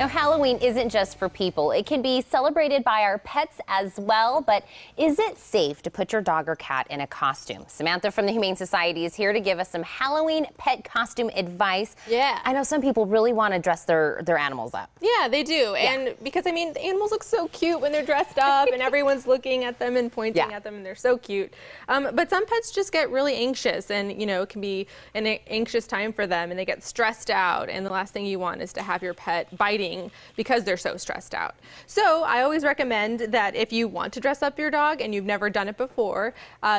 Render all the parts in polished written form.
Now, Halloween isn't just for people. It can be celebrated by our pets as well. But is it safe to put your dog or cat in a costume? Samantha from the Humane Society is here to give us some Halloween pet costume advice. Yeah. I know some people really want to dress their animals up. Yeah, they do. Yeah. And because, I mean, the animals look so cute when they're dressed up and everyone's looking at them and pointing at them, and they're so cute. But some pets just get really anxious, and, you know, it can be an anxious time for them, and they get stressed out. And the last thing you want is to have your pet biting because they're so stressed out. So I always recommend that if you want to dress up your dog and you've never done it before,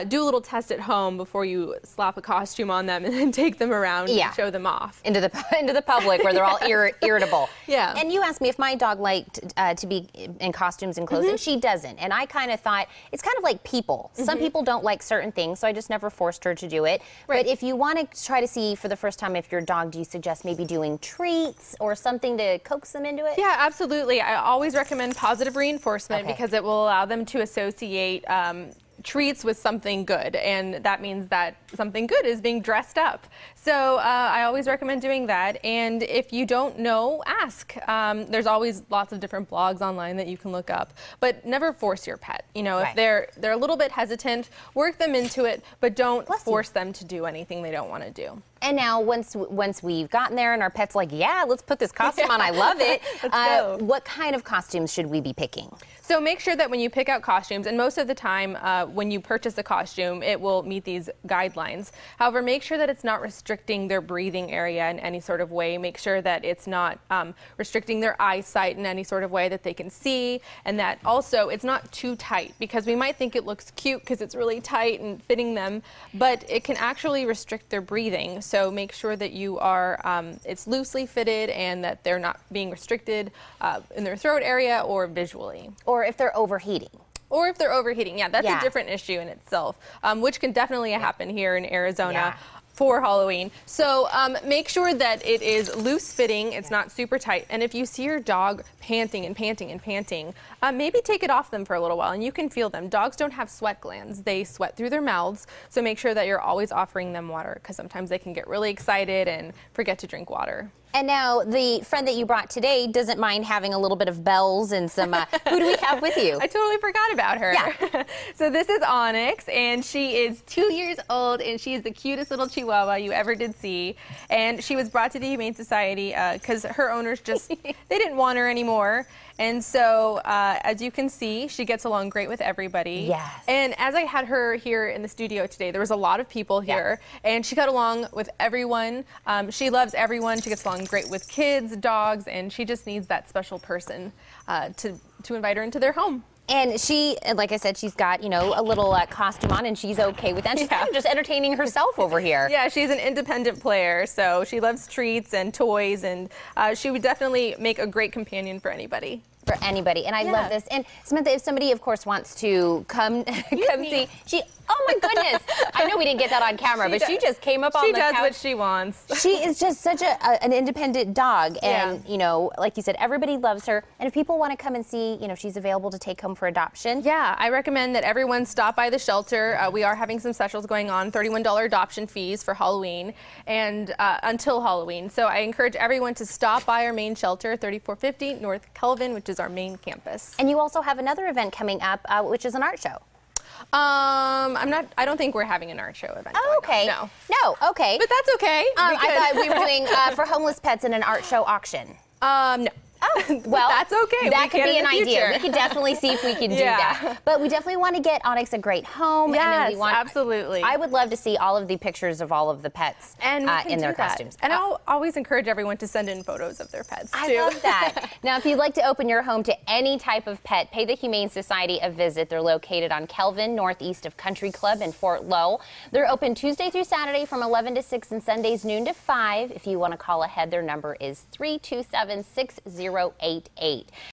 do a little test at home before you slap a costume on them and then take them around and show them off. Into the public where they're all irritable. Yeah. And you asked me if my dog liked to be in costumes and clothes, and she doesn't. And I kind of thought, it's kind of like people. Some people don't like certain things, so I just never forced her to do it. Right. But if you want to try to see for the first time if your dog, do you suggest maybe doing treats or something to coax them into it? Yeah, absolutely. I always recommend positive reinforcement because it will allow them to associate treats with something good, and that means that something good is being dressed up. So I always recommend doing that, and if you don't know, ask. There's always lots of different blogs online that you can look up, but never force your pet. You know, if they're a little bit hesitant, work them into it, but don't force them to do anything they don't want to do. And now, once we've gotten there and our pet's like, yeah, let's put this costume on, I love it. Let's go. What kind of costumes should we be picking? So make sure that when you pick out costumes, and most of the time when you purchase a costume, it will meet these guidelines. However, make sure that it's not restricting their breathing area in any sort of way. Make sure that it's not restricting their eyesight in any sort of way that they can see, and that also it's not too tight, because we might think it looks cute because it's really tight and fitting them, but it can actually restrict their breathing. So make sure that you are, it's loosely fitted and that they're not being restricted in their throat area or visually. Or if they're overheating. Or if they're overheating. Yeah, that's a different issue in itself, which can definitely happen here in Arizona. For Halloween. So make sure that it is loose fitting, it's not super tight, and if you see your dog panting and panting and panting, maybe take it off them for a little while, and you can feel them. Dogs don't have sweat glands, they sweat through their mouths, so make sure that you're always offering them water, because sometimes they can get really excited and forget to drink water. And now, the friend that you brought today doesn't mind having a little bit of bells and some, who do we have with you? I totally forgot about her. Yeah. So this is Onyx, and she is 2 years old, and she is the cutest little Chihuahua you ever did see. And she was brought to the Humane Society because her owners just, they didn't want her anymore. And so, as you can see, she gets along great with everybody. Yes. And as I had her here in the studio today, there was a lot of people here, and she got along with everyone. She loves everyone. She gets along great with kids, dogs, and she just needs that special person to invite her into their home. And she, like I said, she's got, you know, a little costume on, and she's okay with that. She's kind of just entertaining herself over here. Yeah, she's an independent player, so she loves treats and toys, and she would definitely make a great companion for anybody. For anybody, and I love this. And Samantha, if somebody, of course, wants to come see, oh my goodness, I know we didn't get that on camera, but she just came up on the couch. She does what she wants. She is just such an independent dog, and you know, like you said, everybody loves her. And if people want to come and see, you know, she's available to take home for adoption. Yeah, I recommend that everyone stop by the shelter. We are having some specials going on, $31 adoption fees for Halloween and until Halloween. So I encourage everyone to stop by our main shelter, 3450 North Kelvin, which is our main campus. And you also have another event coming up, which is an art show. I don't think we're having an art show event. Oh, okay. No. No, okay. But that's okay. I thought we were doing for homeless pets in an art show auction. No. Oh, well, that's okay. That could be an idea. We could definitely see if we can do that. But we definitely want to get Onyx a great home. Yes, and then we want, absolutely. I would love to see all of the pictures of all of the pets in their costumes. And I'll always encourage everyone to send in photos of their pets, too. I love that. Now, if you'd like to open your home to any type of pet, pay the Humane Society a visit. They're located on Kelvin, northeast of Country Club in Fort Low. They're open Tuesday through Saturday from 11 to 6 and Sundays noon to 5. If you want to call ahead, their number is 327-6088.